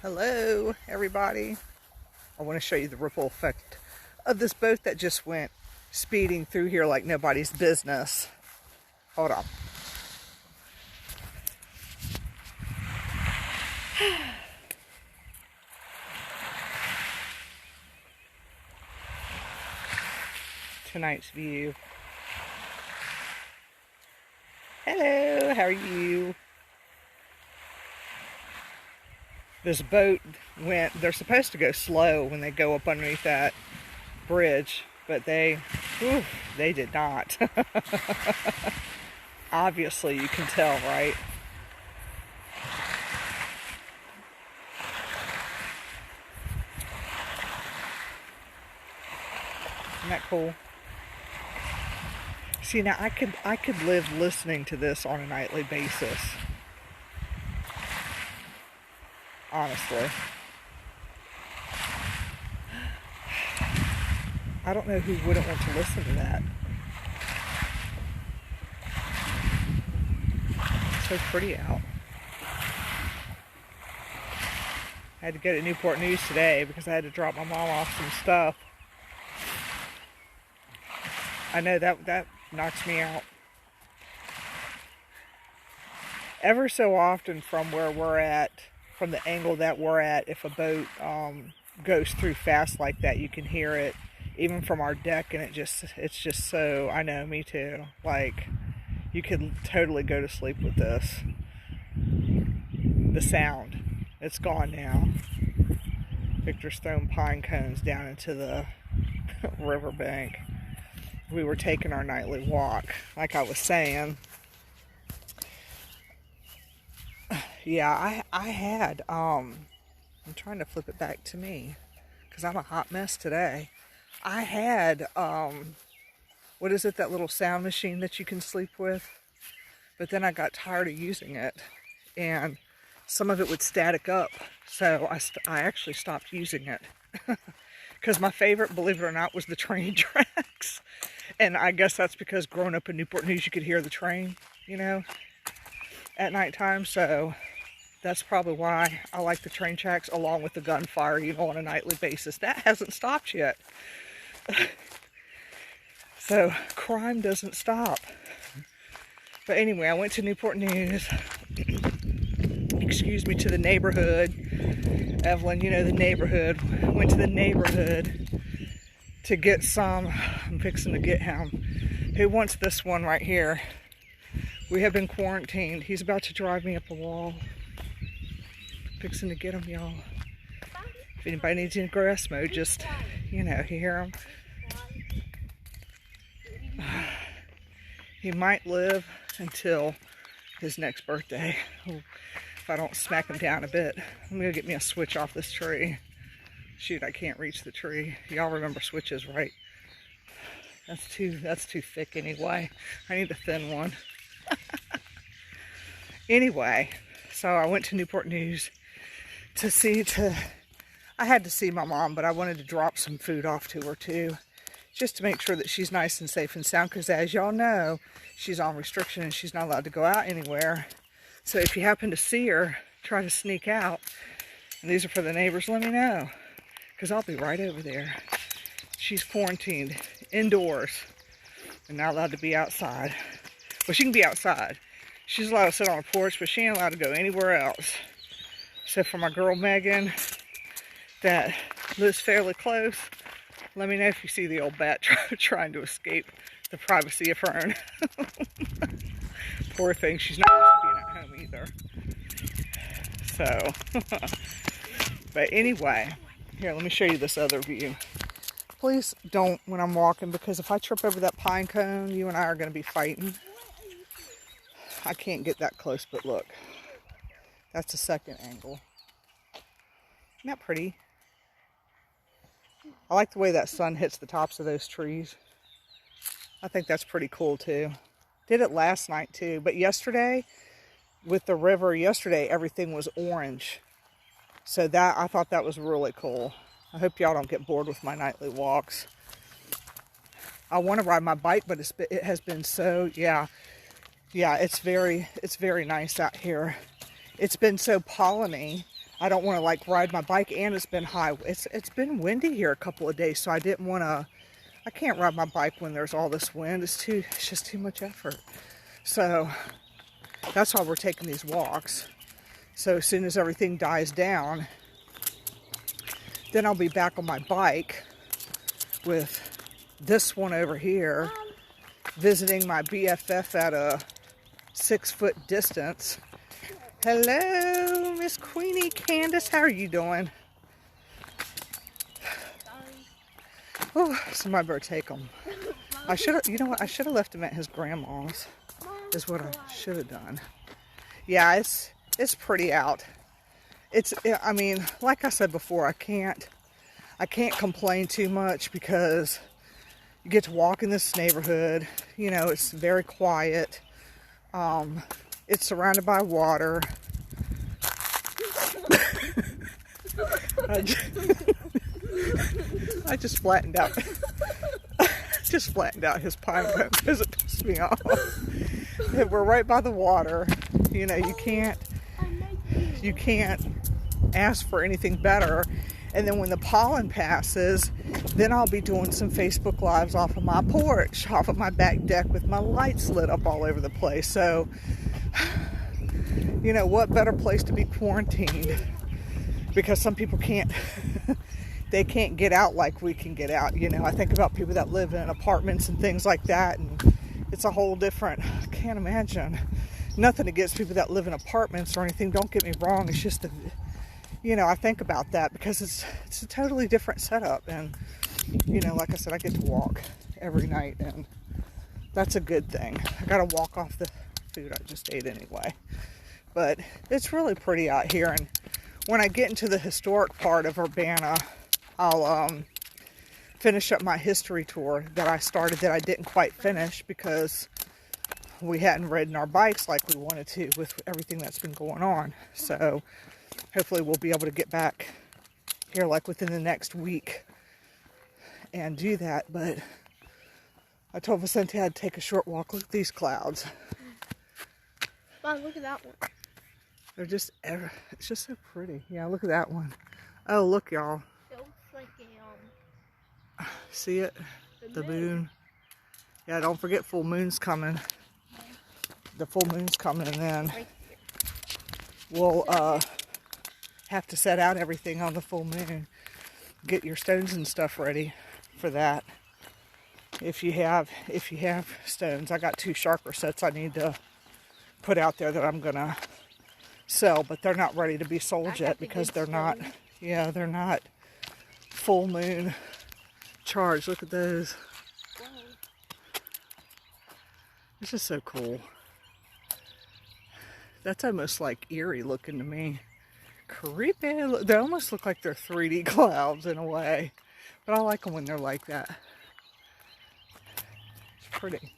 Hello, everybody. I want to show you the ripple effect of this boat that just went speeding through here like nobody's business. Hold on. Tonight's view. Hello, how are you? This boat they're supposed to go slow when they go up underneath that bridge, but they did not. Obviously, you can tell, right? Isn't that cool? See, now I could live listening to this on a nightly basis. Honestly. I don't know who wouldn't want to listen to that. It's so pretty out. I had to go to Newport News today because I had to drop my mom off some stuff. I know that knocks me out. Ever so often from where we're at, from the angle that we're at, if a boat goes through fast like that, you can hear it even from our deck, and it's just so, I know, me too. Like, you could totally go to sleep with this. The sound, it's gone now. Victor's thrown pine cones down into the riverbank. We were taking our nightly walk, like I was saying. Yeah, I had, I'm trying to flip it back to me, because I'm a hot mess today. I had, what is it, that little sound machine that you can sleep with? But then I got tired of using it, and some of it would static up, so I actually stopped using it. Because my favorite, believe it or not, was the train tracks. And I guess that's because growing up in Newport News, you could hear the train, you know, at nighttime, so that's probably why I like the train tracks along with the gunfire, you know, on a nightly basis. That hasn't stopped yet. So crime doesn't stop. But anyway, I went to Newport News, excuse me, to the neighborhood. Evelyn, you know the neighborhood. Went to the neighborhood to get some. I'm fixing to get him. Who wants this one right here? We have been quarantined. He's about to drive me up a wall. Fixing to get him, y'all. If anybody needs any grass mowed, just, you know, hear him. He might live until his next birthday. If I don't smack him down a bit. I'm gonna get me a switch off this tree. Shoot, I can't reach the tree. Y'all remember switches, right? That's too thick anyway. I need a thin one. Anyway, so I went to Newport News I had to see my mom, but I wanted to drop some food off to her too, just to make sure that she's nice and safe and sound, because as y'all know, she's on restriction and she's not allowed to go out anywhere. So if you happen to see her, try to sneak out, and these are for the neighbors, let me know, because I'll be right over there. She's quarantined indoors and not allowed to be outside. Well, she can be outside. She's allowed to sit on a porch, but she ain't allowed to go anywhere else. So for my girl Megan, that lives fairly close, let me know if you see the old bat trying to escape the privacy of her own. Poor thing, she's not used to being at home either. So, but anyway, here, let me show you this other view. Please don't when I'm walking, because if I trip over that pine cone, you and I are going to be fighting. I can't get that close, but look. That's the second angle. Isn't that pretty? I like the way that sun hits the tops of those trees. I think that's pretty cool too. Did it last night too, but yesterday, with the river yesterday, everything was orange. So that, I thought that was really cool. I hope y'all don't get bored with my nightly walks. I want to ride my bike, but it has been so, yeah, it's very nice out here. It's been so polleny I don't want to like ride my bike, and it's been high. It's been windy here a couple of days, so I didn't want to. I can't ride my bike when there's all this wind. It's just too much effort. So that's why we're taking these walks. So as soon as everything dies down, then I'll be back on my bike with this one over here, visiting my BFF at a 6-foot distance. Hello, Miss Queenie Candace. How are you doing? Oh, somebody better take him. I should have, you know what? I should have left him at his grandma's. Is what I should have done. Yeah, it's pretty out. I mean, like I said before, I can't complain too much because you get to walk in this neighborhood. You know, it's very quiet. It's surrounded by water. I just flattened out. Just flattened out his pine cone because it pissed me off. We're right by the water. You know, you can't ask for anything better. And then when the pollen passes, then I'll be doing some Facebook Lives off of my porch, off of my back deck with my lights lit up all over the place. So, you know, what better place to be quarantined? Because some people can't, they can't get out like we can get out. You know, I think about people that live in apartments and things like that, and it's a whole different, I can't imagine. Nothing against people that live in apartments or anything, don't get me wrong. It's just, you know, I think about that because it's a totally different setup. And, you know, like I said, I get to walk every night, and that's a good thing. I got to walk off the food I just ate anyway. But it's really pretty out here. And when I get into the historic part of Urbana, I'll finish up my history tour that I started that I didn't quite finish because we hadn't ridden our bikes like we wanted to with everything that's been going on. So hopefully we'll be able to get back here like within the next week and do that. But I told Vicente I'd take a short walk. Look at these clouds. Mom, look at that one. They're just, it's just so pretty. Yeah, look at that one. Oh, look, y'all. It looks like a, see it? The moon. Yeah, don't forget full moon's coming. The full moon's coming, and then we'll have to set out everything on the full moon. Get your stones and stuff ready for that. If you have stones. I got 2 sharper sets I need to put out there that I'm gonna sell, but they're not ready to be sold yet because they're not, yeah, they're not full moon charged. Look at those. wow. This is so cool. That's almost like eerie looking to me. Creepy. They almost look like they're 3D clouds in a way, but I like them when they're like that. It's pretty.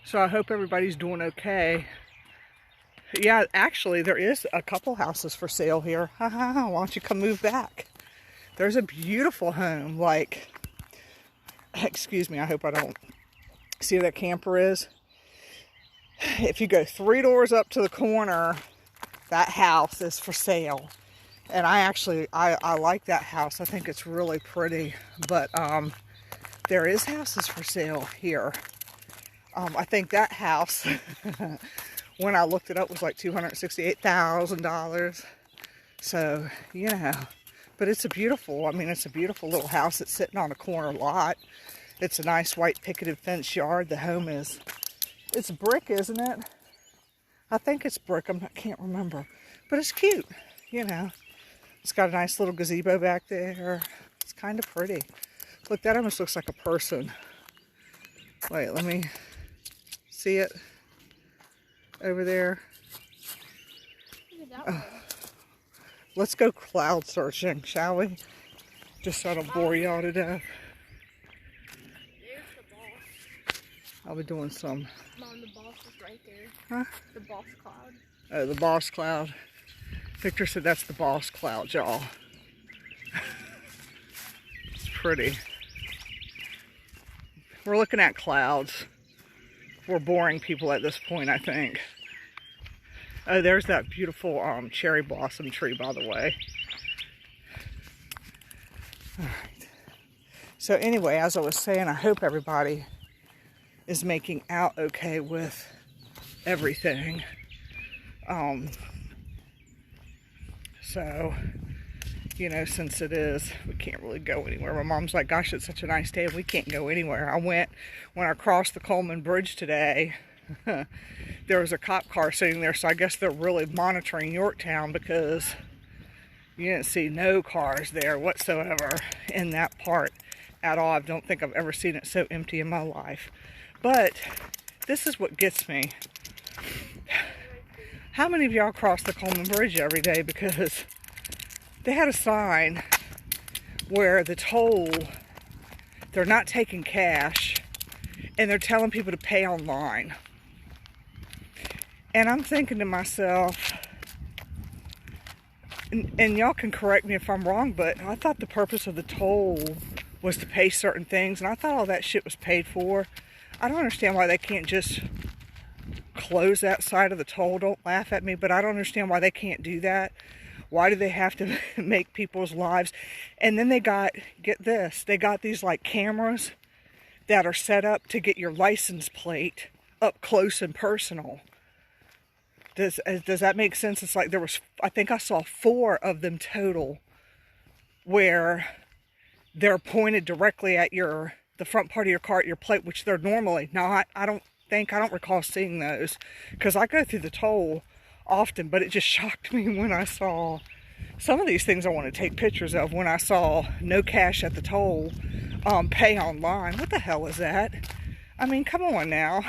So I hope everybody's doing okay. Yeah, actually, there is a couple houses for sale here. Why don't you come move back? There's a beautiful home, like, excuse me, I hope I don't see where that camper is. If you go 3 doors up to the corner, that house is for sale. And I like that house. I think it's really pretty. But there is houses for sale here. I think that house, when I looked it up, was like $268,000. So, you know, but it's a beautiful little house. It's sitting on a corner lot. It's a nice white picketed fence yard. The home it's brick, isn't it? I think it's brick. I can't remember. But it's cute, you know. It's got a nice little gazebo back there. It's kind of pretty. Look, that almost looks like a person. Wait, let me see it over there. Let's go cloud searching, shall we? Just so I don't bore y'all to death. There's the boss. I'll be doing some. Mom, the boss is right there. Huh? The boss cloud. Oh, the boss cloud. Victor said that's the boss cloud, y'all. It's pretty. We're looking at clouds. We're boring people at this point, I think. Oh, there's that beautiful cherry blossom tree, by the way. All right. So anyway, as I was saying, I hope everybody is making out okay with everything. So, you know, since it is, we can't really go anywhere. My mom's like, gosh, it's such a nice day, we can't go anywhere. When I crossed the Coleman Bridge today, there was a cop car sitting there, so I guess they're really monitoring Yorktown, because you didn't see no cars there whatsoever in that part at all. I don't think I've ever seen it so empty in my life. But this is what gets me. How many of y'all cross the Coleman Bridge every day? Because they had a sign where the toll, they're not taking cash, and they're telling people to pay online. And I'm thinking to myself, and y'all can correct me if I'm wrong, but I thought the purpose of the toll was to pay certain things, and I thought all that shit was paid for. I don't understand why they can't just close that side of the toll. Don't laugh at me, but I don't understand why they can't do that. Why do they have to make people's lives? And then they got, get this, they got these like cameras that are set up to get your license plate up close and personal. Does that make sense? It's like there was, I think I saw 4 of them total, where they're pointed directly at the front part of your car, at your plate, which they're normally not. I don't recall seeing those, because I go through the toll often, but it just shocked me when I saw some of these things I want to take pictures of. When I saw no cash at the toll, pay online. What the hell is that? I mean, come on now.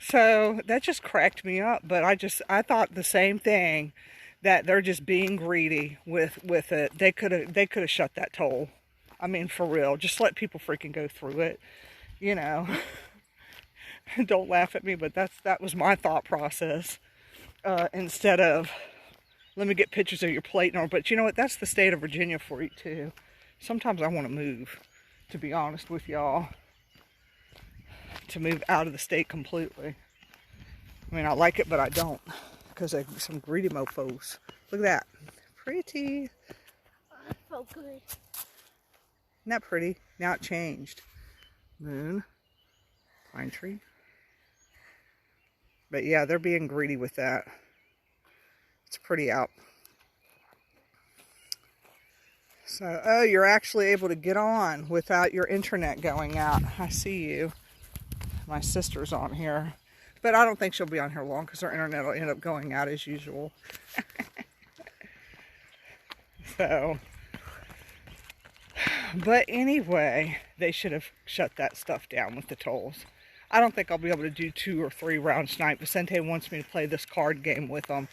So that just cracked me up, but I thought the same thing, that they're just being greedy with it. They could have shut that toll. I mean, for real, just let people freaking go through it, you know. Don't laugh at me, but that was my thought process. Instead of, let me get pictures of your plate. No, but you know what? That's the state of Virginia for you too. Sometimes I want to move, to be honest with y'all. To move out of the state completely. I mean, I like it, but I don't, because they're some greedy mofos. Look at that. Pretty. That felt good. Isn't that pretty? Now it changed. Moon. Pine tree. But yeah, they're being greedy with that. It's pretty out. So, oh, you're actually able to get on without your internet going out. I see you. My sister's on here, but I don't think she'll be on here long, because her internet will end up going out as usual. So, but anyway, they should have shut that stuff down with the tolls. I don't think I'll be able to do 2 or 3 rounds tonight. Vicente wants me to play this card game with them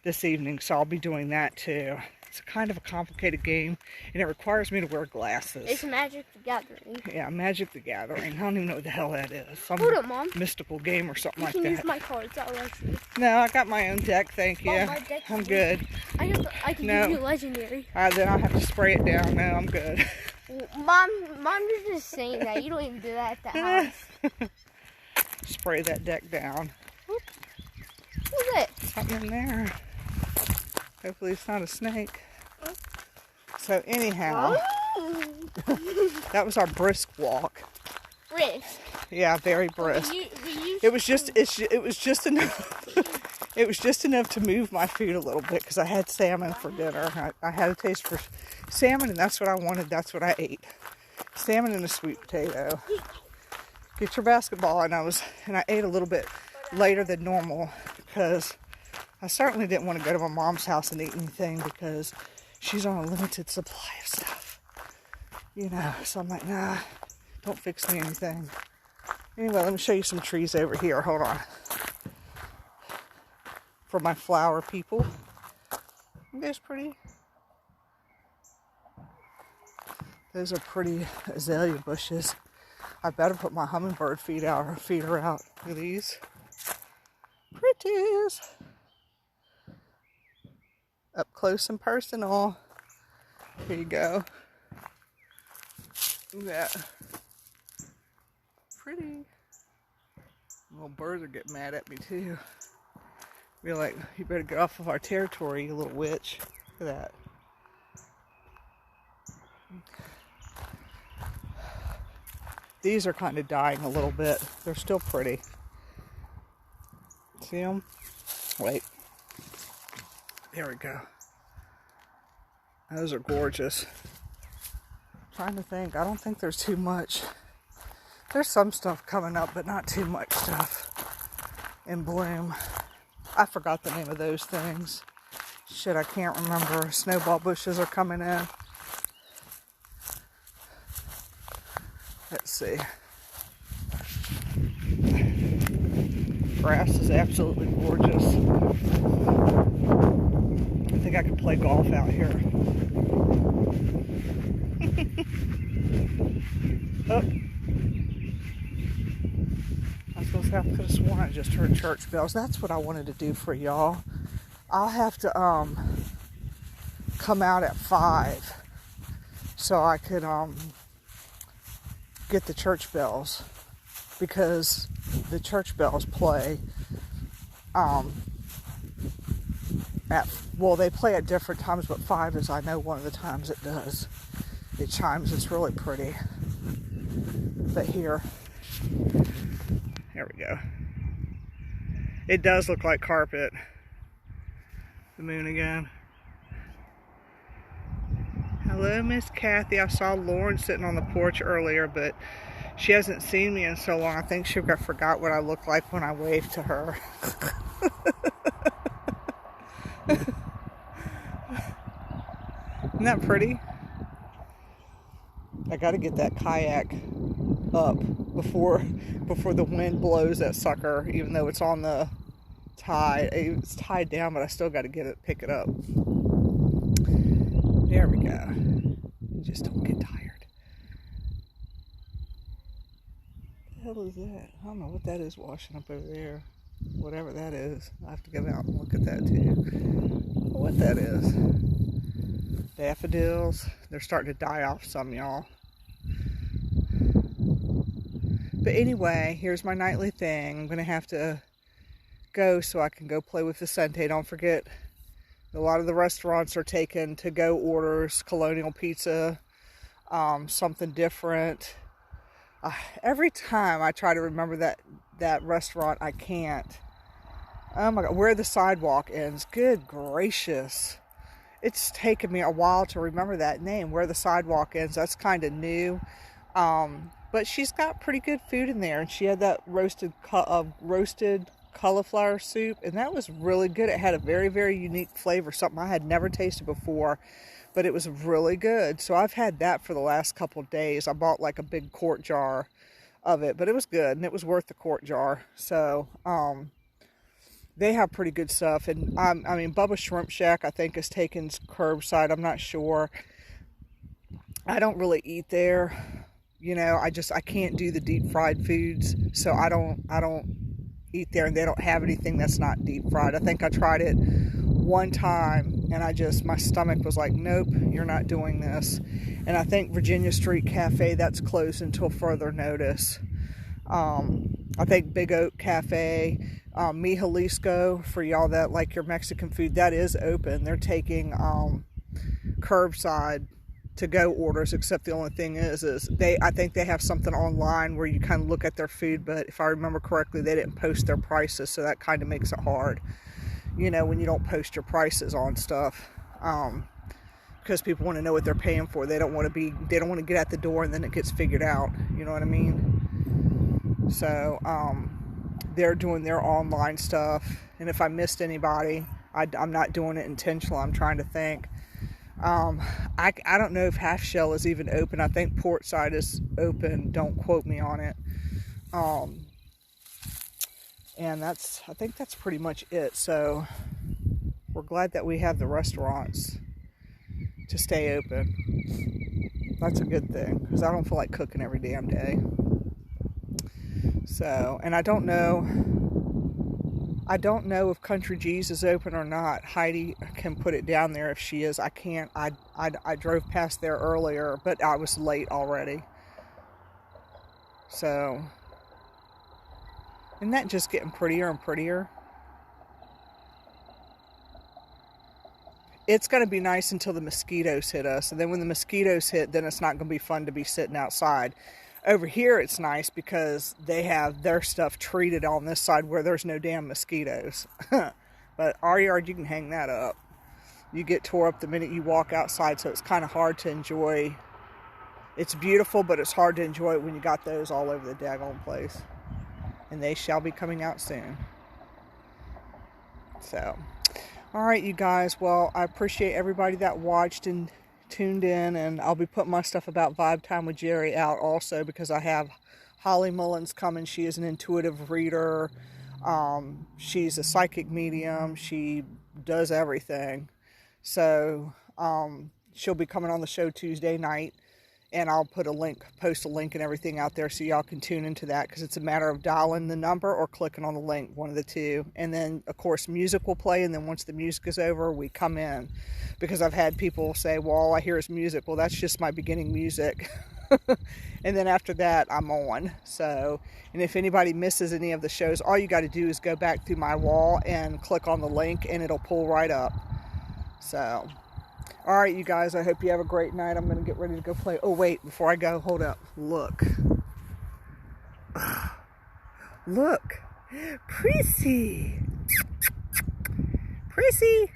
this evening, so I'll be doing that too. It's kind of a complicated game, and it requires me to wear glasses. It's Magic the Gathering. Yeah, Magic the Gathering. I don't even know what the hell that is. Some Hold up, Mom. mystical game or something like that. You can use my cards. I'll let you. No, I got my own deck, thank you. Oh, my deck I'm is good. I can give you Legendary. Then I'll have to spray it down. No, I'm good. Mom, you're just saying that. You don't even do that at the house. Spray that deck down. What's it? Something in there. Hopefully it's not a snake. So anyhow, that was our brisk walk. Brisk. Yeah, very brisk. It was just enough. It was just enough to move my feet a little bit, because I had salmon for dinner. I had a taste for salmon, and that's what I wanted. That's what I ate. Salmon and a sweet potato. Get your basketball, and I ate a little bit later than normal, because I certainly didn't want to go to my mom's house and eat anything, because she's on a limited supply of stuff, you know. So I'm like, nah, don't fix me anything. Anyway, let me show you some trees over here. Hold on. For my flower people. Those pretty. Those are pretty azalea bushes. I better put my hummingbird feeder out. Look at these. Pretties. Up close and personal. Here you go. Look at that. Pretty. Little birds are getting mad at me too. Be like, you better get off of our territory, you little witch. Look at that. These are kind of dying a little bit. They're still pretty. See them? Wait. There we go. Those are gorgeous. I'm trying to think. I don't think there's too much. There's some stuff coming up, but not too much stuff in bloom. I forgot the name of those things. Shit, I can't remember. Snowball bushes are coming in. Let's see. Grass is absolutely gorgeous. I think I could play golf out here. Oh. I could have sworn I just heard church bells. That's what I wanted to do for y'all. I'll have to come out at 5 so I could get the church bells, because the church bells play they play at different times, but 5 is, I know, one of the times it does. It chimes. It's really pretty. But here we go. It does look like carpet. The moon again. Hello, Miss Kathy. I saw Lauren sitting on the porch earlier, but she hasn't seen me in so long. I think she forgot what I looked like when I waved to her. Isn't that pretty? I gotta get that kayak up before the wind blows that sucker, even though it's on the tide. It's tied down, but I still gotta pick it up. There we go. Just don't get tired. What the hell is that? I don't know what that is washing up over there. Whatever that is. I have to get out and look at that too. What that is. Daffodils. They're starting to die off some, y'all. But anyway, here's my nightly thing. I'm going to have to go so I can go play with Vicente. Don't forget, a lot of the restaurants are taking to-go orders, Colonial Pizza, something different. Every time I try to remember that restaurant, I can't. Oh my God, where the sidewalk ends. Good gracious. It's taken me a while to remember that name, Where the Sidewalk Ends. That's kind of new. But she's got pretty good food in there. And she had that roasted cauliflower soup. And that was really good. It had a very, very unique flavor. Something I had never tasted before. But it was really good. So I've had that for the last couple of days. I bought like a big quart jar of it. But it was good. And it was worth the quart jar. So, they have pretty good stuff. And I mean, Bubba's Shrimp Shack, I think, is taking curbside. I'm not sure. I don't really eat there. You know, I can't do the deep fried foods. So I don't eat there, and they don't have anything that's not deep fried. I think I tried it one time, and my stomach was like, nope, you're not doing this. And I think Virginia Street Cafe, that's closed until further notice. I think Big Oak Cafe, Mi Jalisco, for y'all that like your Mexican food, that is open. They're taking curbside to-go orders, except the only thing is I think they have something online where you kind of look at their food, but if I remember correctly, they didn't post their prices, so that kind of makes it hard, you know, when you don't post your prices on stuff, because people want to know what they're paying for. They don't want to get at the door and then it gets figured out, you know what I mean? So they're doing their online stuff, and if I missed anybody, I'm not doing it intentionally. I'm trying to think. I don't know if Half Shell is even open. I think Portside is open. Don't quote me on it. And I think that's pretty much it. So we're glad that we have the restaurants to stay open. That's a good thing, because I don't feel like cooking every damn day. So, and I don't know if Country G's is open or not. Heidi can put it down there if she is. I can't. I drove past there earlier, but I was late already. So, isn't that just getting prettier and prettier? it's going to be nice until the mosquitoes hit us. And then when the mosquitoes hit, then it's not going to be fun to be sitting outside. Over here, it's nice because they have their stuff treated on this side where there's no damn mosquitoes. But our yard, you can hang that up. You get tore up the minute you walk outside, so it's kind of hard to enjoy. It's beautiful, but it's hard to enjoy it when you got those all over the daggone place. And they shall be coming out soon. So, all right, you guys. Well, I appreciate everybody that watched and tuned in, and I'll be putting my stuff about Vibe Time with Jerry out also, because I have Holly Mullins coming. She is an intuitive reader. She's a psychic medium. She does everything. So she'll be coming on the show Tuesday night, and I'll put a link, post a link and everything out there so y'all can tune into that, because it's a matter of dialing the number or clicking on the link, one of the two. And then, of course, music will play, and then once the music is over, we come in. Because I've had people say, well, all I hear is music. Well, that's just my beginning music. And then after that, I'm on. So, and if anybody misses any of the shows, all you got to do is go back through my wall and click on the link, and it'll pull right up. So, all right, you guys, I hope you have a great night. I'm going to get ready to go play. Oh, wait, before I go, hold up. Look. Look. Prissy. Prissy.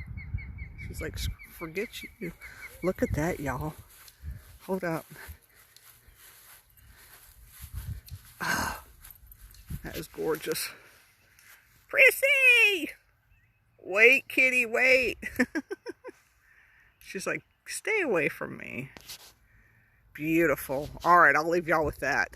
She's like, forget you. Look at that, y'all. Hold up. Oh, that is gorgeous. Prissy! Wait, kitty, wait. She's like, stay away from me. Beautiful. All right, I'll leave y'all with that.